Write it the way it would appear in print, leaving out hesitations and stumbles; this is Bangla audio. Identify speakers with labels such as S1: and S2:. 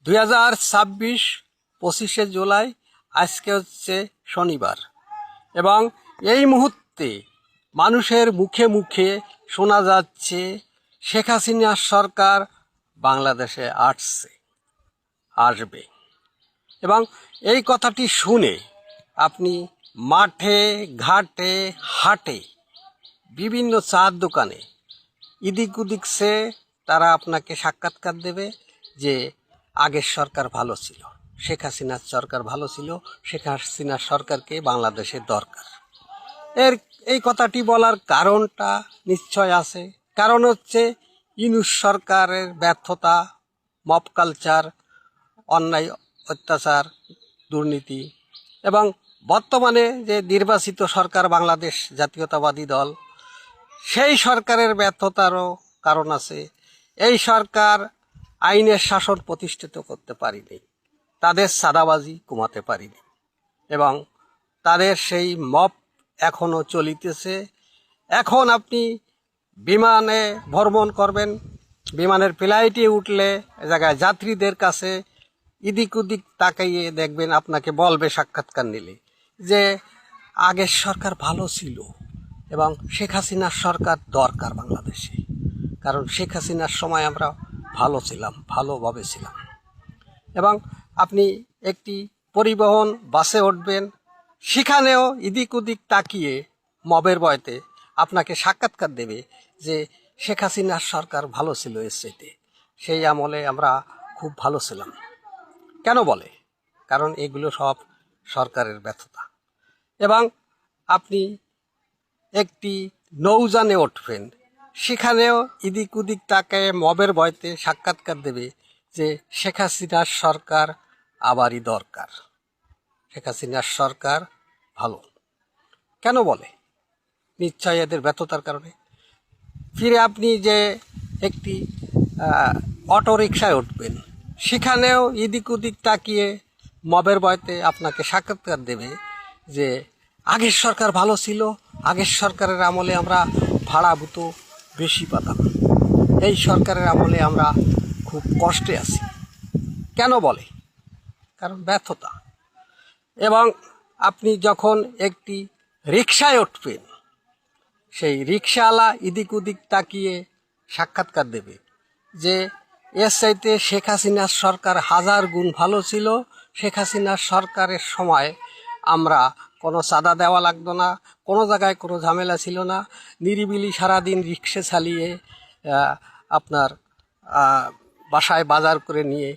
S1: 2026 25শে জুলাই আজকে হচ্ছে শনিবার এবং এই মুহূর্তে মানুষের মুখে মুখে শোনা যাচ্ছে শেখ হাসিনার সরকার বাংলাদেশে আসবে এবং এই কথাটি শুনে আপনি মাঠে ঘাটে হাটে বিভিন্ন চার দোকানে এদিক ওদিক সে তারা আপনাকে সাক্ষাৎকার দেবে যে আগের সরকার ভালো ছিল, শেখ হাসিনার সরকার ভালো ছিল, শেখ হাসিনার সরকারকে বাংলাদেশের দরকার। এই কথাটি বলার কারণটা নিশ্চয় আছে। কারণ হচ্ছে ইউনূস সরকারের ব্যর্থতা, মব কালচার, অন্যায় অত্যাচার, দুর্নীতি এবং বর্তমানে যে নির্বাচিত সরকার বাংলাদেশ জাতীয়তাবাদী দল, সেই সরকারের ব্যর্থতারও কারণ আছে। এই সরকার আইনের শাসন প্রতিষ্ঠিত করতে পারেনি, তাদের সাদাবাজি কমাতে পারেনি এবং তাদের সেই মব এখনও চলিতেছে। এখন আপনি বিমানে ভ্রমণ করবেন, বিমানের ফ্লাইটে উঠলে জায়গায় যাত্রীদের কাছে এদিক ওদিক তাকাইয়ে দেখবেন, আপনাকে বলবে সাক্ষাৎকার নিলে যে আগের সরকার ভালো ছিল এবং শেখ হাসিনার সরকার দরকার বাংলাদেশে। কারণ শেখ হাসিনার সময় আমরা ভালো ছিলাম, ভালোভাবে ছিলাম। এবং আপনি একটি পরিবহন বাসে উঠবেন, সেখানেও এদিক ওদিক তাকিয়ে মবের বয়তে আপনাকে সাক্ষাৎকার দেবে যে শেখ হাসিনার সরকার ভালো ছিল, এর চাইতে সেই আমলে আমরা খুব ভালো ছিলাম। কেন বলে? কারণ এগুলো সব সরকারের ব্যর্থতা। এবং আপনি একটি নৌযানে উঠবেন, সেখানেও এদিক ওদিক তাকায় মবের ভয়তে সাক্ষাৎকার দেবে যে শেখ হাসিনার সরকার আবারই দরকার, শেখ হাসিনার সরকার ভালো। কেন বলে? নিশ্চয় এদের ব্যর্থতার কারণে। ফিরে আপনি যে একটি অটো রিকশায় উঠবেন, সেখানেও এদিক ওদিক তাকিয়ে মবের ভয়তে আপনাকে সাক্ষাৎকার দেবে যে আগের সরকার ভালো ছিল, আগের সরকারের আমলে আমরা ভাড়া ভুতো বেশি পেতাম, এই সরকারের আমলে আমরা খুব কষ্টে আছি। কেন বলে? কারণ ব্যর্থতা। এবং আপনি যখন একটি রিকশায় উঠবেন, সেই রিকশাওয়ালা এদিক ওদিক তাকিয়ে সাক্ষাৎকার দেবে যে এর চাইতে শেখ হাসিনার সরকার হাজার গুণ ভালো ছিল, শেখ হাসিনার সরকারের সময় আমরা কোনো চাঁদা দেওয়া লাগতো না, কোনো জায়গায় কোনো ঝামেলা ছিল না, নিরিবিলি সারাদিন রিক্সা চালিয়ে আপনার বাসায় বাজার করে নিয়ে